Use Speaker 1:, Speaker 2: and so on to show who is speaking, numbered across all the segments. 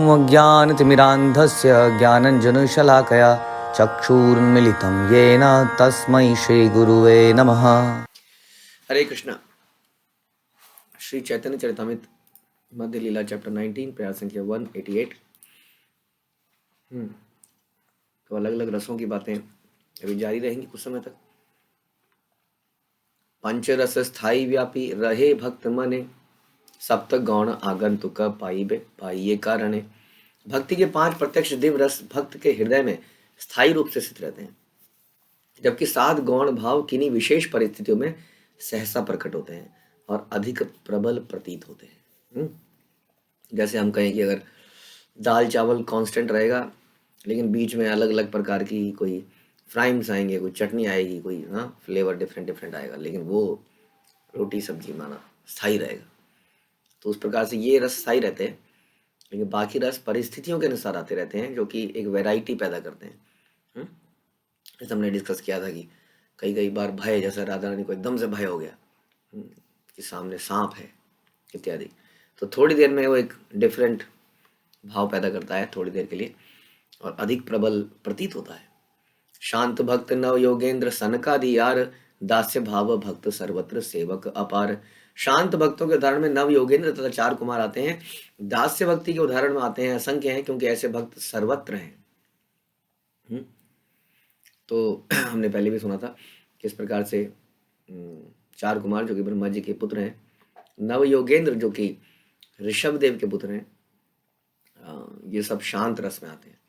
Speaker 1: अज्ञानतिमिरान्धस्य ज्ञानञ्जनशलाकया चक्षुरुन्मीलितं येन तस्मै श्रीगुरुवे नमः।
Speaker 2: हरे कृष्णा। श्री चैतन्य चरितामृत मध्य लीला चैप्टर 19 प्रयास संख्या 188। तो अलग अलग रसों की बातें अभी जारी रहेंगी कुछ समय तक। पंचरस स्थाई व्यापी रहे भक्त मने, सप्त गौण आगंतुक पाइये कारणे। भक्ति के 5 प्रत्यक्ष दिव्य रस भक्त के हृदय में स्थायी रूप से स्थित रहते हैं, जबकि 7 गौण भाव किन्हीं विशेष परिस्थितियों में सहसा प्रकट होते हैं और अधिक प्रबल प्रतीत होते हैं। जैसे हम कहें कि अगर दाल चावल कांस्टेंट रहेगा, लेकिन बीच में अलग अलग प्रकार की कोई फ्राइम्स आएंगे, कोई चटनी आएगी, कोई फ्लेवर डिफरेंट आएगा, लेकिन वो रोटी सब्जी माना स्थायी रहेगा। तो उस प्रकार से ये रस स्थायी रहते हैं, लेकिन बाकी रस परिस्थितियों के अनुसार आते रहते हैं, जो कि एक वैरायटी पैदा करते हैं। जैसे हमने डिस्कस किया था कि कई बार भय, जैसे राधा रानी को एकदम से भय हो गया कि सामने सांप है इत्यादि, तो थोड़ी देर में वो एक डिफरेंट भाव पैदा करता है थोड़ी देर के लिए और अधिक प्रबल प्रतीत होता है। शांत भक्त नव योगेंद्र सनकादि यार, दास्य भाव भक्त सर्वत्र सेवक अपार। शांत भक्तों के उदाहरण में नव योगेंद्र तथा 4 कुमार आते हैं। दास्य भक्ति के उदाहरण में आते हैं असंख्य हैं, क्योंकि ऐसे भक्त सर्वत्र हैं। तो हमने पहले भी सुना था किस प्रकार से 4 कुमार जो कि ब्रह्मा जी के पुत्र हैं, नव योगेंद्र जो कि ऋषभ देव के पुत्र हैं, ये सब शांत रस में आते हैं।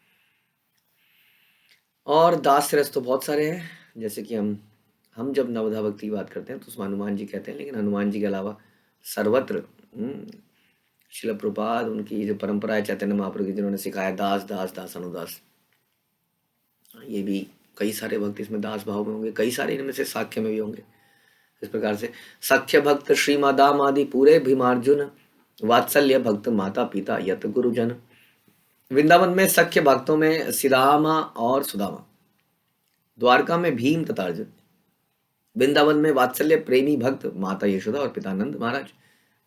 Speaker 2: और दास्य रस तो बहुत सारे हैं, जैसे कि हम जब नवधा भक्ति की बात करते हैं तो उसमें हनुमान जी कहते हैं, लेकिन हनुमान जी के अलावा सर्वत्र श्रील प्रभुपाद उनकी जो परंपरा है चैतन्य महाप्रभु की, जिन्होंने सिखाया दास दास दास अनुदास, ये भी कई सारे भक्त इसमें दास भाव में होंगे, कई सारे इनमें से साख्य में भी होंगे। इस प्रकार से सख्य भक्त श्री मादाम आदि पूरे भीमार्जुन, वात्सल्य भक्त माता पिता यत गुरुजन। वृंदावन में सख्य भक्तों में सिदामा और सुदामा, द्वारका में भीम तथा अर्जुन, वृंदावन में वात्सल्य प्रेमी भक्त माता यशोदा और पिता नंद महाराज,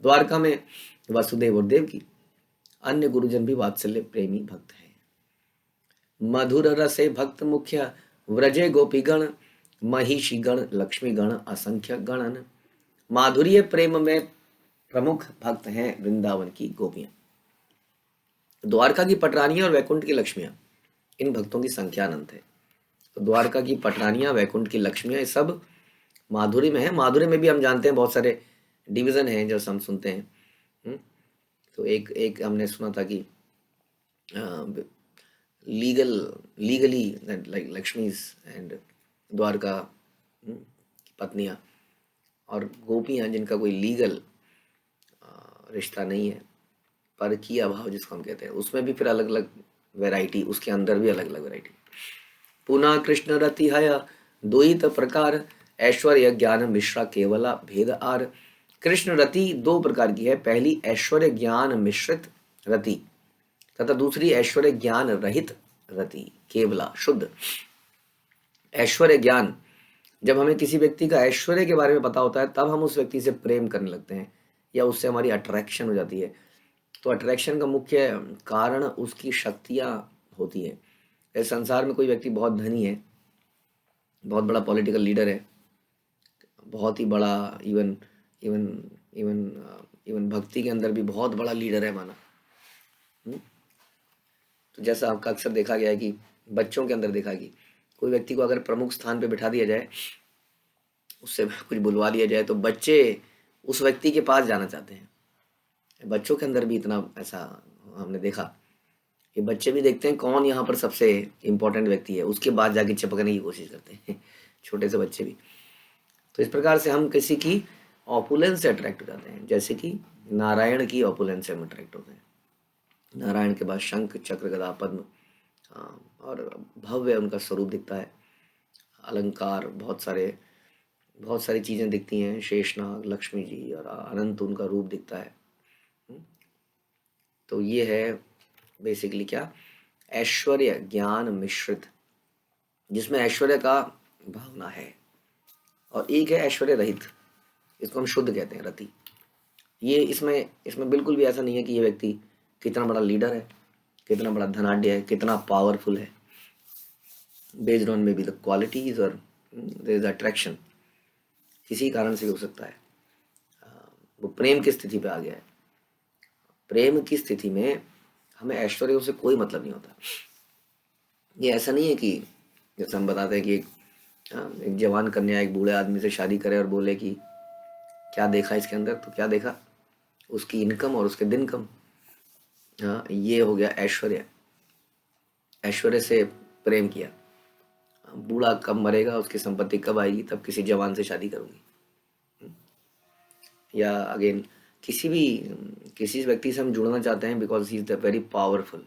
Speaker 2: द्वारका में वसुदेव और देवकी, अन्य गुरुजन भी वात्सल्य प्रेमी भक्त हैं। मधुर रसे भक्त मुख्य व्रजे गोपीगण, महिषी गण लक्ष्मी गण असंख्य गणन। माधुर्य प्रेम में प्रमुख भक्त हैं वृंदावन की गोपियां, द्वारका की पटरानियां और वैकुंठ की लक्ष्मियां, इन भक्तों की संख्या अनंत है। तो द्वारका की पटरानियां, वैकुंठ की लक्ष्मियां, ये सब माधुरी में है। माधुरी में भी हम जानते हैं बहुत सारे डिवीजन हैं जो हम सुनते हैं। तो एक हमने सुना था कि legally like Lakshmi's and Dwarka पत्नियां, और गोपियां जिनका कोई लीगल रिश्ता नहीं है, पर की अभाव जिसको हम कहते हैं, उसमें भी फिर अलग अलग वैरायटी, उसके अंदर भी अलग अलग वैरायटी। पुनः कृष्ण रति हय द्वैत प्रकार, ऐश्वर्य ज्ञान मिश्रा केवला भेद आर। कृष्ण रति 2 प्रकार की है, पहली ऐश्वर्य ज्ञान मिश्रित रति तथा दूसरी ऐश्वर्य ज्ञान रहित रति, केवला शुद्ध। ऐश्वर्य ज्ञान, जब हमें किसी व्यक्ति का ऐश्वर्य के बारे में पता होता है तब हम उस व्यक्ति से प्रेम करने लगते हैं या उससे हमारी अट्रैक्शन हो जाती है। तो अट्रैक्शन का मुख्य कारण उसकी शक्तियाँ होती हैं। इस संसार में कोई व्यक्ति बहुत धनी है, बहुत बड़ा पॉलिटिकल लीडर है, बहुत ही बड़ा, इवन इवन इवन इवन भक्ति के अंदर भी बहुत बड़ा लीडर है माना। तो जैसा आपका अक्सर देखा गया है कि बच्चों के अंदर देखा कि कोई व्यक्ति को अगर प्रमुख स्थान पे बिठा दिया जाए, उससे कुछ बुलवा लिया जाए, तो बच्चे उस व्यक्ति के पास जाना चाहते हैं। बच्चों के अंदर भी इतना ऐसा हमने देखा कि बच्चे भी देखते हैं कौन यहाँ पर सबसे इम्पोर्टेंट व्यक्ति है, उसके बाद जाके चिपकने की कोशिश करते हैं, छोटे से बच्चे भी। तो इस प्रकार से हम किसी की ऑपुलेंस से अट्रैक्ट हो जाते हैं, जैसे कि नारायण की ऑपुलेंस से हम अट्रैक्ट होते हैं। नारायण के बाद शंख चक्र गदा पद्म, और भव्य उनका स्वरूप दिखता है, अलंकार बहुत सारी चीज़ें दिखती हैं, शेषनाग लक्ष्मी जी और अनंत उनका रूप दिखता है। तो ये है बेसिकली क्या, ऐश्वर्य ज्ञान मिश्रित, जिसमें ऐश्वर्य का भावना है, और एक है ऐश्वर्य रहित, इसको हम शुद्ध कहते हैं रति। ये इसमें बिल्कुल भी ऐसा नहीं है कि ये व्यक्ति कितना बड़ा लीडर है, कितना बड़ा धनाढ्य है, कितना पावरफुल है, based on may be the qualities और देयर इज अट्रैक्शन, किसी कारण से भी हो सकता है। वो प्रेम की स्थिति पे आ गया है। प्रेम की स्थिति में हमें ऐश्वर्य से कोई मतलब नहीं होता। ये ऐसा नहीं है कि जैसे हम बताते हैं कि एक जवान कन्या एक बूढ़े आदमी से शादी करे और बोले कि क्या देखा इसके अंदर, तो क्या देखा, उसकी इनकम और उसके दिन कम। हाँ, ये हो गया ऐश्वर्य। ऐश्वर्य से प्रेम किया। बूढ़ा कब मरेगा, उसकी संपत्ति कब आएगी, तब किसी जवान से शादी करूंगी। या अगेन किसी व्यक्ति से हम जुड़ना चाहते हैं because he is the very powerful,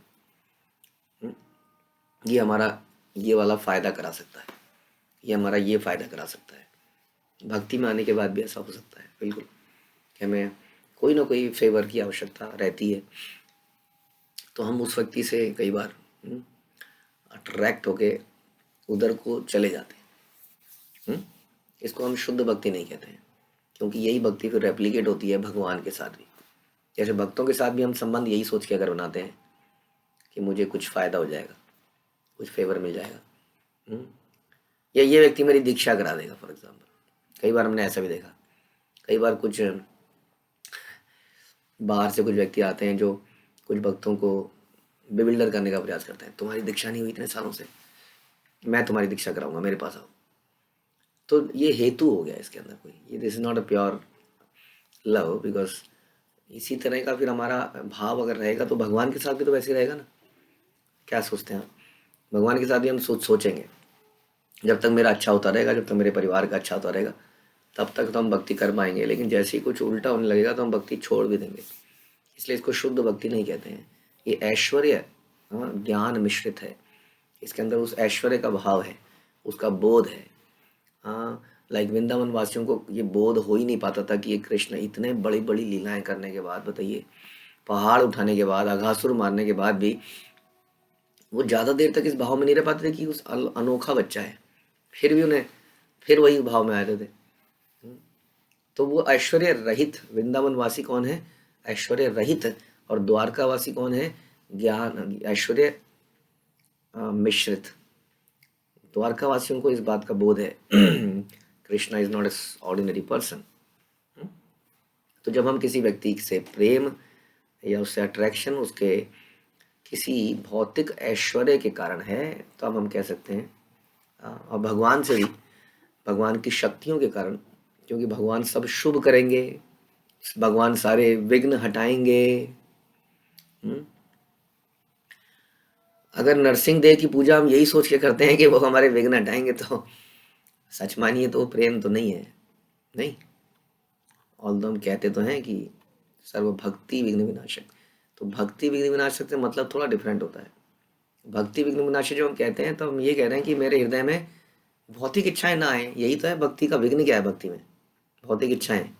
Speaker 2: ये हमारा ये वाला फायदा करा सकता है, ये हमारा ये फायदा करा सकता है। भक्ति में आने के बाद भी ऐसा हो सकता है बिल्कुल, कि हमें कोई ना कोई फेवर की आवश्यकता रहती है, तो हम उस व्यक्ति से कई बार अट्रैक्ट होके उधर को चले जाते हैं। इसको हम शुद्ध भक्ति नहीं कहते हैं, क्योंकि यही भक्ति फिर रेप्लिकेट होती है भगवान के साथ भी। जैसे भक्तों के साथ भी हम संबंध यही सोच के अगर बनाते हैं कि मुझे कुछ फायदा हो जाएगा, कुछ फेवर मिल जाएगा, या ये व्यक्ति मेरी दीक्षा करा देगा फॉर एग्जाम्पल। कई बार हमने ऐसा भी देखा, कई बार कुछ बाहर से कुछ व्यक्ति आते हैं जो कुछ भक्तों को बिबिल्डर करने का प्रयास करते हैं। तुम्हारी दीक्षा नहीं हुई इतने सालों से, मैं तुम्हारी दीक्षा कराऊंगा, मेरे पास आओ। तो ये हेतु हो गया इसके अंदर कोई, ये this is not a pure love, because इसी तरह का फिर हमारा भाव अगर रहेगा तो भगवान के साथ भी तो वैसे ही रहेगा ना। क्या सोचते हैं आप? भगवान के साथ भी हम सोचेंगे जब तक मेरा अच्छा होता रहेगा, जब तक मेरे परिवार का अच्छा होता रहेगा, तब तक तो हम भक्ति कर पाएंगे। लेकिन जैसे ही कुछ उल्टा होने लगेगा तो हम भक्ति छोड़ भी देंगे। इसलिए इसको शुद्ध भक्ति नहीं कहते हैं। ये ऐश्वर्य ज्ञान मिश्रित है, इसके अंदर उस ऐश्वर्य का भाव है, उसका बोध है। हाँ, लाइक वृंदावन वासियों को ये बोध हो ही नहीं पाता था कि ये कृष्ण इतने बड़ी बड़ी लीलाएं करने के बाद, बताइए, पहाड़ उठाने के बाद, अघासुर मारने के बाद भी वो ज़्यादा देर तक इस भाव में नहीं रह पाते थे कि उस अनोखा बच्चा है। फिर भी उन्हें फिर वही भाव में आते थे। तो वो ऐश्वर्य रहित वृंदावन वासी कौन है? ऐश्वर्य रहित। और द्वारका वासी कौन है? ज्ञान ऐश्वर्य मिश्रित। द्वारका वासियों को इस बात का बोध है Krishna is not a ordinary person. तो जब हम किसी व्यक्ति से प्रेम या उससे अट्रैक्शन उसके किसी भौतिक ऐश्वर्य के कारण है, तो अब हम कह सकते हैं, और भगवान से भी, भगवान की शक्तियों के कारण, क्योंकि भगवान सब शुभ करेंगे, भगवान सारे विघ्न हटाएंगे। अगर नरसिंह देव की पूजा हम यही सोच के करते हैं कि वो हमारे विघ्न हटाएंगे, तो सच मानिए तो प्रेम तो नहीं है। नहीं, ऑल्दो हम कहते तो हैं कि सर्व भक्ति विघ्न विनाशक, तो भक्ति विघ्न विनाशक से मतलब थोड़ा डिफरेंट होता है। भक्ति विघ्न विनाशक जो हम कहते हैं, तो हम ये कह रहे हैं कि मेरे हृदय में भौतिक इच्छाएं ना आए। यही तो है भक्ति का विघ्न। क्या है भक्ति में? भौतिक इच्छाएं।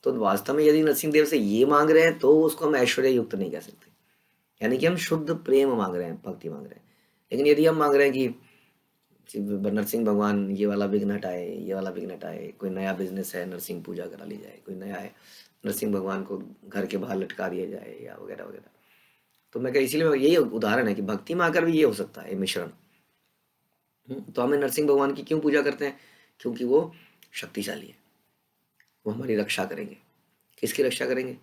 Speaker 2: तो वास्तव में यदि नरसिंह देव से ये मांग रहे हैं तो उसको हम ऐश्वर्य युक्त नहीं कह सकते, यानी कि हम शुद्ध प्रेम मांग रहे हैं, भक्ति मांग रहे हैं। लेकिन यदि हम मांग रहे हैं कि नरसिंह भगवान ये वाला विघ्न हटाए, ये वाला विघ्न हटाए, कोई नया बिजनेस है नरसिंह पूजा करा ली जाए, कोई नया है नरसिंह भगवान को घर के बाहर लटका दिया जाए, या वगैरह वगैरह, तो मैं इसीलिए यही उदाहरण है कि भक्ति में आकर भी ये हो सकता है मिश्रण। तो हमें नरसिंह भगवान की क्यों पूजा करते हैं? क्योंकि वो शक्तिशाली है, वो हमारी रक्षा करेंगे। किसकी रक्षा करेंगे?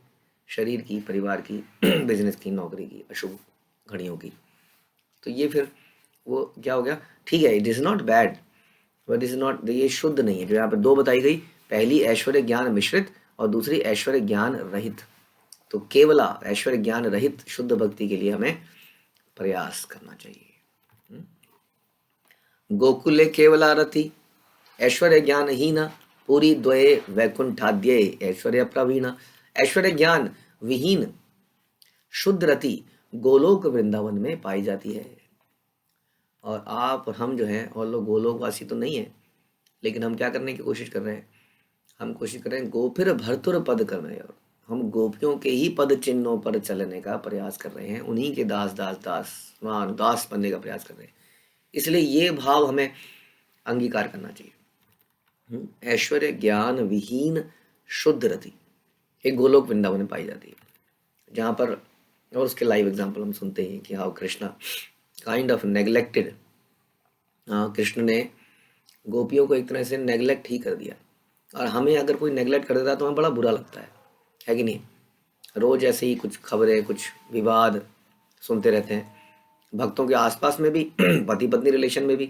Speaker 2: शरीर की, परिवार की, बिजनेस की, नौकरी की, अशुभ घड़ियों की। तो ये फिर वो क्या हो गया? ठीक है, it is not bad, but is not, ये शुद्ध नहीं है। जो यहाँ पे दो बताई गई, पहली ऐश्वर्य ज्ञान मिश्रित और दूसरी ऐश्वर्य ज्ञान रहित। तो केवला ऐश्वर्य ज्ञान रहित शुद्ध भक्ति के लिए हमें प्रयास करना चाहिए। गोकुले केवला रति ऐश्वर्य ज्ञान हीना, पूरी द्वये वैकुंठाद्ये ऐश्वर्य प्रवीणा। ऐश्वर्य ज्ञान विहीन शुद्ध रति गोलोक वृंदावन में पाई जाती है। और आप और हम जो हैं, और लोग गोलोकवासी तो नहीं है, लेकिन हम क्या करने की कोशिश कर रहे हैं? हम कोशिश कर रहे हैं गोपिर भरतुर पद करने, और हम गोपियों के ही पद चिन्हों पर चलने का प्रयास कर रहे हैं, उन्हीं के दास दास दास दास बनने का प्रयास कर रहे हैं। इसलिए ये भाव हमें अंगीकार करना चाहिए। ऐश्वर्य ज्ञान विहीन शुद्ध रति एक गोलोक वृंदावन में पाई जाती है, जहाँ पर और उसके लाइव एग्जाम्पल हम सुनते हैं कि how Krishna kind of neglected, Krishna ने गोपियों को एक तरह से नेग्लेक्ट ही कर दिया। और हमें अगर कोई नेग्लेक्ट कर देता है तो हमें बड़ा बुरा लगता है कि नहीं? रोज ऐसे ही कुछ खबरें, कुछ विवाद सुनते रहते हैं, भक्तों के आसपास में भी पति पत्नी रिलेशन में भी,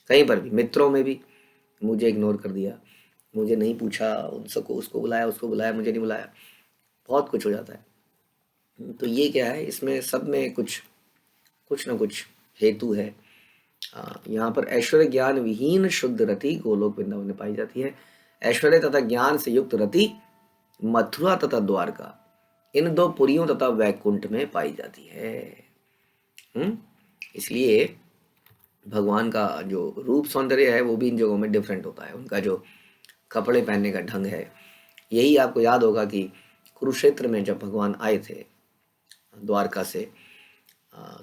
Speaker 2: कहीं पर भी, मित्रों में भी। मुझे इग्नोर कर दिया, मुझे नहीं पूछा, उनको उसको बुलाया, उसको बुलाया, मुझे नहीं बुलाया, बहुत कुछ हो जाता है। तो ये क्या है, इसमें सब में कुछ कुछ ना कुछ हेतु है। यहाँ पर ऐश्वर्य ज्ञान विहीन शुद्ध रति गोलोक वृंदावन में पाई जाती है। ऐश्वर्य तथा ज्ञान से युक्त रति मथुरा तथा द्वारका, इन दो पुरियों तथा वैकुंठ में पाई जाती है। इसलिए भगवान का जो रूप सौंदर्य है वो भी इन जगहों में डिफरेंट होता है। उनका जो कपड़े पहनने का ढंग है, यही आपको याद होगा कि कुरुक्षेत्र में जब भगवान आए थे द्वारका से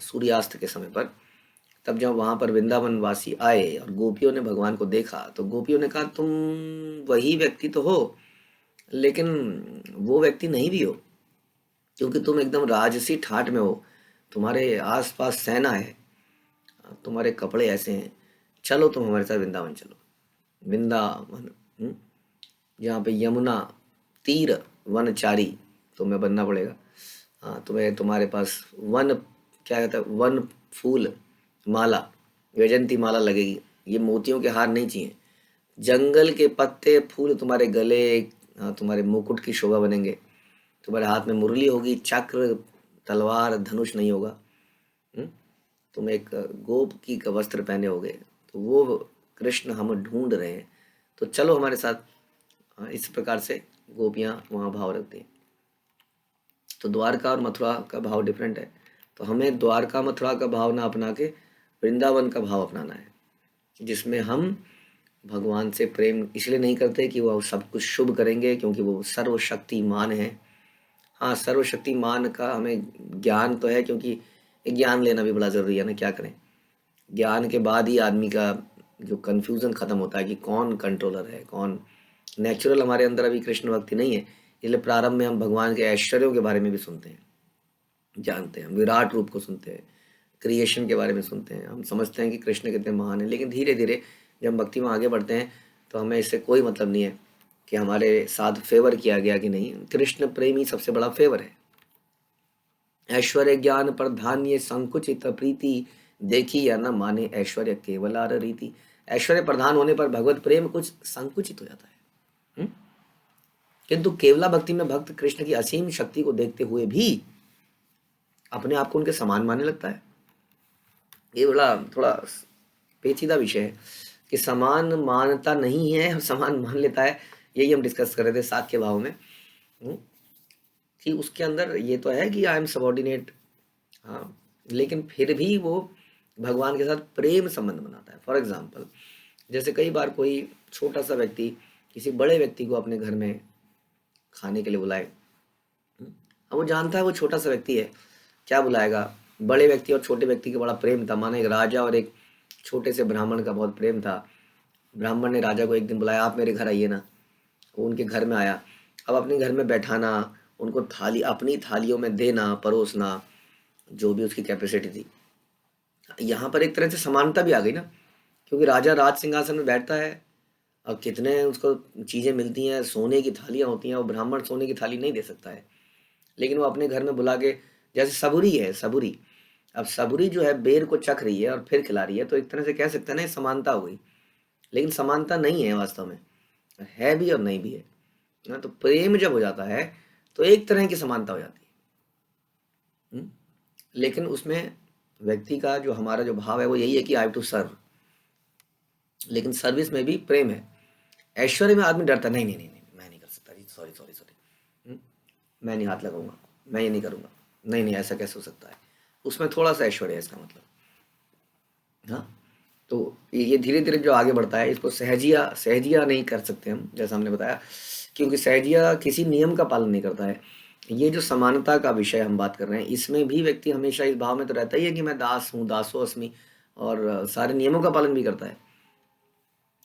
Speaker 2: सूर्यास्त के समय पर, तब जब वहाँ पर वृंदावन वासी आए और गोपियों ने भगवान को देखा तो गोपियों ने कहा तुम वही व्यक्ति तो हो, लेकिन वो व्यक्ति नहीं भी हो, क्योंकि तुम एकदम राजसी ठाट में हो, तुम्हारे आसपास सेना है, तुम्हारे कपड़े ऐसे हैं, चलो तुम हमारे साथ वृंदावन चलो। वृंदावन जहाँ पे यमुना तीर वनचारी तुम्हें बनना पड़ेगा। हाँ, तुम्हें, तुम्हारे पास वन, क्या कहता है, वन फूल माला, वैजंती माला लगेगी। ये मोतियों के हार नहीं चाहिए, जंगल के पत्ते फूल तुम्हारे गले, तुम्हारे मुकुट की शोभा बनेंगे। तुम्हारे हाथ में मुरली होगी, चक्र तलवार धनुष नहीं होगा। तुम एक गोप की का वस्त्र पहने होगे। तो वो कृष्ण हम ढूंढ रहे हैं, तो चलो हमारे साथ। इस प्रकार से गोपियाँ वहाँ भाव रखती हैं। तो द्वारका और मथुरा का भाव डिफरेंट है, तो हमें द्वारका मथुरा का भाव ना अपना के वृंदावन का भाव अपनाना है, जिसमें हम भगवान से प्रेम इसलिए नहीं करते कि वह सब कुछ शुभ करेंगे, क्योंकि वो सर्वशक्तिमान है। हाँ, सर्वशक्तिमान का हमें ज्ञान तो है, क्योंकि ज्ञान लेना भी बड़ा ज़रूरी है ना, क्या करें। ज्ञान के बाद ही आदमी का जो कन्फ्यूज़न ख़त्म होता है कि कौन कंट्रोलर है, कौन नेचुरल। हमारे अंदर अभी कृष्ण भक्ति नहीं है, इसलिए प्रारंभ में हम भगवान के ऐश्वर्यों के बारे में भी सुनते हैं, जानते हैं, हम विराट रूप को सुनते हैं, क्रिएशन के बारे में सुनते हैं, हम समझते हैं कि कृष्ण कितने महान हैं। लेकिन धीरे धीरे जब भक्ति में आगे बढ़ते हैं तो हमें इससे कोई मतलब नहीं है कि हमारे साथ फेवर किया गया कि नहीं। कृष्ण प्रेम ही सबसे बड़ा फेवर है। ऐश्वर्य ज्ञान पर धान्य संकुचित प्रीति, देखी या न माने ऐश्वर्य केवल आर रीति। ऐश्वर्य प्रधान होने पर भगवत प्रेम कुछ संकुचित हो जाता है। किंतु केवला भक्ति में भक्त कृष्ण की असीम शक्ति को देखते हुए भी अपने आप को उनके समान मानने लगता है। ये बड़ा थोड़ा पेचीदा विषय है कि समान मानता नहीं है और समान मान लेता है। यही हम डिस्कस कर रहे थे सात के भाव में, कि उसके अंदर ये तो है कि आई एम सबॉर्डिनेट, हाँ, लेकिन फिर भी वो भगवान के साथ प्रेम संबंध बनाता है। फॉर एग्जाम्पल, जैसे कई बार कोई छोटा सा व्यक्ति किसी बड़े व्यक्ति को अपने घर में खाने के लिए बुलाए, अब वो जानता है वो छोटा सा व्यक्ति है, क्या बुलाएगा। बड़े व्यक्ति और छोटे व्यक्ति का बड़ा प्रेम था, माना एक राजा और एक छोटे से ब्राह्मण का बहुत प्रेम था। ब्राह्मण ने राजा को एक दिन बुलाया, आप मेरे घर आइए ना। वो उनके घर में आया। अब अपने घर में बैठाना, उनको थाली, अपनी थालियों में देना, परोसना, जो भी उसकी कैपेसिटी थी। यहाँ पर एक तरह से समानता भी आ गई ना, क्योंकि राजा राज सिंहासन में बैठता है और कितने उसको चीज़ें मिलती हैं, सोने की थालियाँ होती हैं, और ब्राह्मण सोने की थाली नहीं दे सकता है, लेकिन वो अपने घर में बुला के, जैसे सबुरी है, सबुरी, अब सबुरी जो है बेर को चख रही है और फिर खिला रही है, तो एक तरह से कह सकते हैं ना समानता हो गई। लेकिन समानता नहीं है वास्तव में, है भी और नहीं भी है ना। तो प्रेम जब हो जाता है तो एक तरह की समानता हो जाती है। लेकिन उसमें व्यक्ति का जो, हमारा जो भाव है वो यही है कि आई हैव टू सर्व, लेकिन सर्विस में भी प्रेम है। ऐश्वर्य में आदमी डरता, नहीं नहीं नहीं नहीं, मैं नहीं कर सकता जी, सॉरी सॉरी सॉरी, मैं नहीं हाथ लगाऊंगा, मैं ये नहीं करूंगा, नहीं नहीं ऐसा कैसे हो सकता है। उसमें थोड़ा सा ऐश्वर्य है इसका मतलब। हाँ, तो ये धीरे धीरे जो आगे बढ़ता है, इसको सहजिया, सहजिया नहीं कर सकते हम, जैसा हमने बताया, क्योंकि सहजिया किसी नियम का पालन नहीं करता है। ये जो समानता का विषय हम बात कर रहे हैं, इसमें भी व्यक्ति हमेशा इस भाव में तो रहता ही है कि मैं दास हूँ, दासो अस्मि, और सारे नियमों का पालन भी करता है।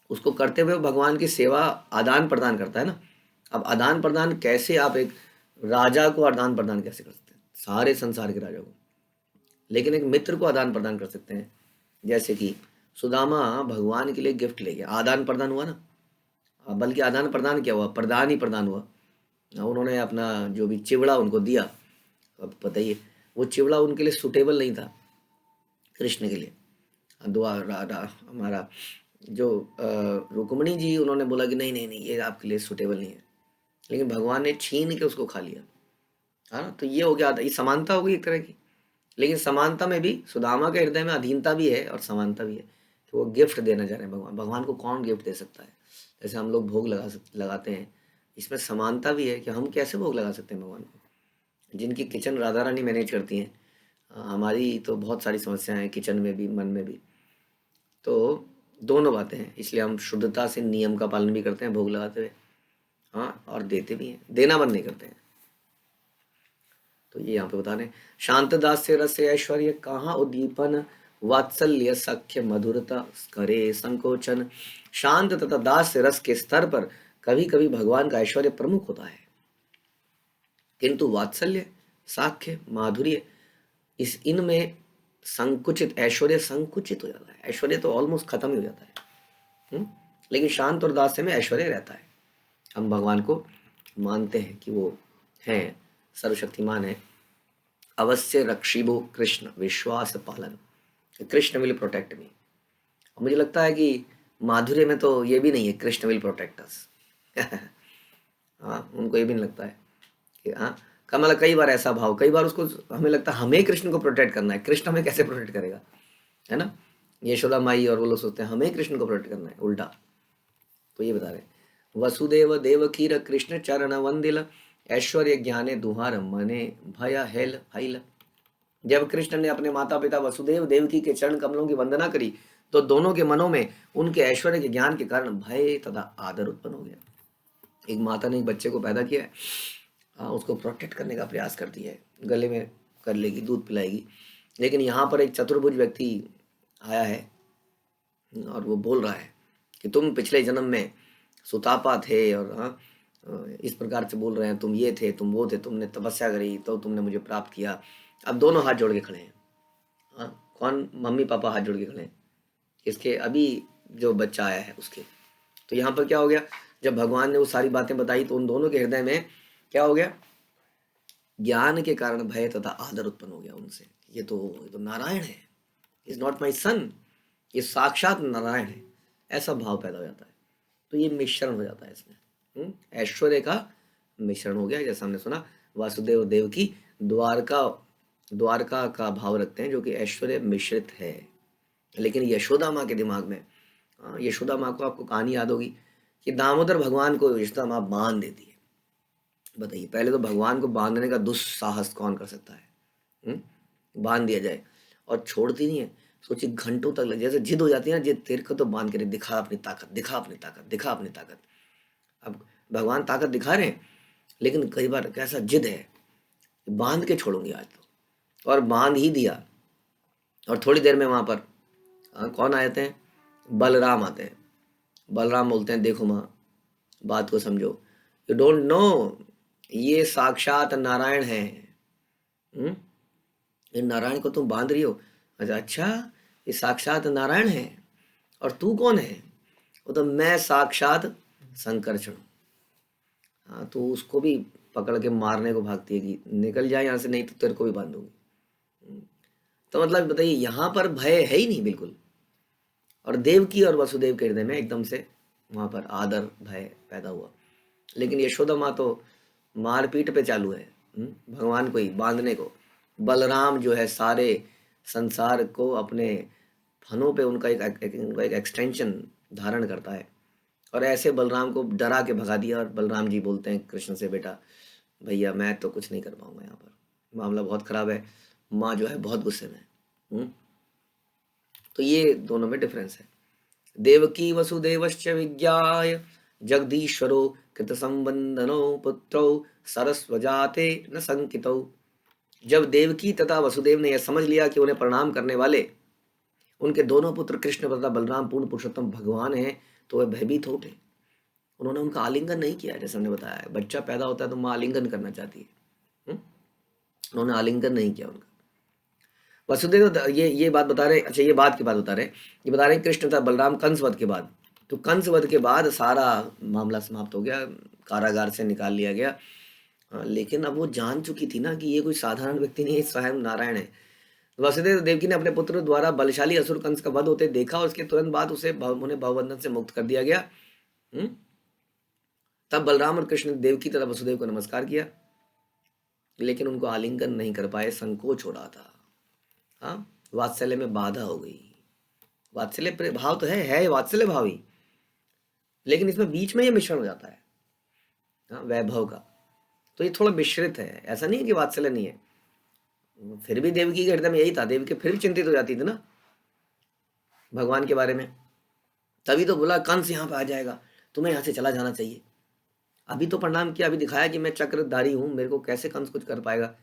Speaker 2: उसको करते हुए भगवान की सेवा आदान प्रदान करता है ना। अब आदान प्रदान कैसे, आप एक राजा को आदान प्रदान कैसे कर सकते हैं? सारे संसार के राजा को, लेकिन एक मित्र को आदान प्रदान कर सकते हैं। जैसे कि सुदामा भगवान के लिए गिफ्ट ले गया, आदान प्रदान हुआ ना, बल्कि आदान प्रदान क्या हुआ, प्रदान ही प्रदान हुआ। उन्होंने अपना जो भी चिवड़ा उनको दिया। अब बताइए, वो चिवड़ा उनके लिए सुटेबल नहीं था कृष्ण के लिए। हमारा जो रुक्मिणी जी, उन्होंने बोला कि नहीं नहीं नहीं, ये आपके लिए सुटेबल नहीं है, लेकिन भगवान ने छीन के उसको खा लिया, है ना। तो ये हो गया, ये समानता हो गई एक तरह की। लेकिन समानता में भी सुदामा के हृदय में अधीनता भी है और समानता भी है कि वो गिफ्ट देना चाह रहे हैं। भगवान को कौन गिफ्ट दे सकता है? जैसे हम लोग भोग लगाते हैं, इसमें समानता भी है कि हम कैसे भोग लगा सकते हैं भगवान को। जिनकी किचन राधा रानी मैनेज करती हैं, हमारी तो बहुत सारी समस्याएं हैं किचन में भी, मन में भी। तो दोनों बातें हैं, इसलिए हम शुद्धता से नियम का पालन भी करते हैं भोग लगाते हुए, हाँ, और देते भी हैं, देना बंद नहीं करते हैं। तो ये यहाँ पे बता रहे हैं, शांत दास्य रस ऐश्वर्य कहाँ उद्दीपन, वात्सल्य सख्य मधुरता करे संकोचन। शांत तथा दास्य रस के स्तर पर कभी कभी भगवान का ऐश्वर्य प्रमुख होता है, किंतु वात्सल्य साख्य माधुर्य इनमें संकुचित, ऐश्वर्य संकुचित हो जाता है। ऐश्वर्य तो ऑलमोस्ट खत्म ही हो जाता है। लेकिन शांत और दास्य में ऐश्वर्य रहता है। हम भगवान को मानते हैं कि वो हैं, सर्वशक्तिमान है। अवश्य रक्षिबो कृष्ण विश्वास पालन, कृष्ण विल प्रोटेक्ट मी। मुझे लगता है कि माधुर्य में तो ये भी नहीं है, कृष्ण विल प्रोटेक्ट अस। हाँ, उनको ये भी नहीं लगता है कि हाँ, कमल कई बार ऐसा भाव, कई बार उसको हमें लगता है हमें कृष्ण को प्रोटेक्ट करना है, कृष्ण हमें कैसे प्रोटेक्ट करेगा, है ना। यशोदा माई और वो लोग सोचते हैं हमें कृष्ण को प्रोटेक्ट करना है, उल्टा। तो ये बता रहे हैं, वसुदेव देवकीर कृष्ण चरण वंदिल, ऐश्वर्य ज्ञाने दुहार मने भय हेल हैल। जब कृष्ण ने अपने माता पिता वसुदेव देवकी के चरण कमलों की वंदना करी, तो दोनों के मनों में उनके ऐश्वर्य के ज्ञान के कारण भय तथा आदर उत्पन्न हो गया। एक माता ने एक बच्चे को पैदा किया है, उसको प्रोटेक्ट करने का प्रयास करती है, गले में कर लेगी, दूध पिलाएगी। लेकिन यहाँ पर एक चतुर्भुज व्यक्ति आया है और वो बोल रहा है कि तुम पिछले जन्म में सुतापा थे, और इस प्रकार से बोल रहे हैं, तुम ये थे, तुम वो थे, तुमने तपस्या करी तो तुमने मुझे प्राप्त किया। अब दोनों हाथ जोड़ के खड़े हैं। हाँ, कौन? मम्मी पापा हाथ जोड़ के खड़े हैं, इसके अभी जो बच्चा आया है उसके। तो यहाँ पर क्या हो गया, जब भगवान ने वो सारी बातें बताई तो उन दोनों के हृदय में क्या हो गया, ज्ञान के कारण भय तथा आदर उत्पन्न हो गया उनसे। ये तो नारायण है, इज नॉट माई सन, ये साक्षात नारायण है, ऐसा भाव पैदा हो जाता है। तो ये मिश्रण हो जाता है इसमें, ऐश्वर्य का मिश्रण हो गया। जैसा हमने सुना, वासुदेव देव की द्वारका का भाव रखते हैं, जो कि ऐश्वर्य मिश्रित है। लेकिन यशोदा माँ के दिमाग में, यशोदा माँ को आपको कहानी याद होगी कि दामोदर भगवान को यशोदा माँ बांध देती है। बताइए, पहले तो भगवान को बांधने का दुस्साहस कौन कर सकता है? बांध दिया जाए और छोड़ती नहीं है। सोचिए, घंटों तक लग, जैसे जिद हो जाती है ना, जिद, तेरे को तो बांध के दिखा अपनी ताकत, दिखा अपनी ताकत, दिखा अपनी ताकत। अब भगवान ताकत दिखा रहे हैं, लेकिन कई बार कैसा जिद है, बांध के छोड़ूंगी आज तो, और बांध ही दिया। और थोड़ी देर में वहां पर कौन आते हैं? बलराम आते हैं। बलराम बोलते हैं, देखो माँ, बात को समझो, यू डोंट नो, ये साक्षात नारायण है। ये नारायण को तुम बांध रही हो? अच्छा, ये साक्षात नारायण है, और तू कौन है? वो तो मैं साक्षात संकर्षण। हाँ, तो उसको भी पकड़ के मारने को भागती है कि निकल जाए यहाँ से, नहीं तो तेरे को भी बांधूंगी। तो मतलब बताइए, यहाँ पर भय है ही नहीं बिल्कुल, और देवकी और वसुदेव के हृदय में एकदम से वहाँ पर आदर भय पैदा हुआ। लेकिन यशोदा माँ तो मारपीट पे चालू है, भगवान को ही बांधने को। बलराम जो है सारे संसार को अपने फनों पे, उनका एक एक्सटेंशन धारण करता है, और ऐसे बलराम को डरा के भगा दिया। और बलराम जी बोलते हैं कृष्ण से, बेटा भैया मैं तो कुछ नहीं कर पाऊंगा, यहाँ पर मामला बहुत खराब है, माँ जो है बहुत गुस्से में। तो ये दोनों में डिफरेंस है। देवकी वसुदेवश्च विज्ञाय जगदीश्वरो कृत संबंधनो पुत्रो सरस्वजाते न संकितौ। जब देवकी तथा वसुदेव ने यह समझ लिया कि उन्हें प्रणाम करने वाले उनके दोनों पुत्र कृष्ण तथा बलराम पूर्ण पुरुषोत्तम भगवान हैं, तो वह भयभीत हो उठे। उन्होंने उनका आलिंगन नहीं किया। जैसे हमने बताया, बच्चा पैदा होता है तो माँ आलिंगन करना चाहती है, उन्होंने आलिंगन नहीं किया उनका। वसुदेव ये बात बता रहे, अच्छा ये बात की बात बता रहे, ये बता रहे कृष्ण था बलराम कंस वध के बाद। तो कंस वध के बाद सारा मामला समाप्त हो गया, कारागार से निकाल लिया गया। लेकिन अब वो जान चुकी थी ना कि ये कोई साधारण व्यक्ति नहीं है, स्वयं नारायण है। वसुदेव देवकी ने अपने पुत्र द्वारा बलशाली असुर कंस का वध होते देखा और उसके तुरंत बाद उन्हें भवबंधन से मुक्त कर दिया गया। तब बलराम और कृष्ण ने देवकी तथा वसुदेव को नमस्कार किया, लेकिन उनको आलिंगन नहीं कर पाए, संकोच हो रहा था। हाँ, वात्सल्य में बाधा हो गई। वात्सल्य भाव तो है वात्सल्य भाव ही, लेकिन इसमें बीच में ये मिश्रण हो जाता है, हाँ, वैभव का। तो ये थोड़ा मिश्रित है, ऐसा नहीं है कि वात्सल्य नहीं है। फिर भी देवकी के हृदय में यही था, देवकी फिर भी चिंतित हो जाती थी ना भगवान के बारे में। तभी तो बोला कंस यहाँ पे आ जाएगा, तुम्हें यहाँ से चला जाना चाहिए। अभी तो प्रणाम किया, अभी दिखाया कि मैं चक्रधारी हूँ, मेरे को कैसे कंस कुछ कर पाएगा।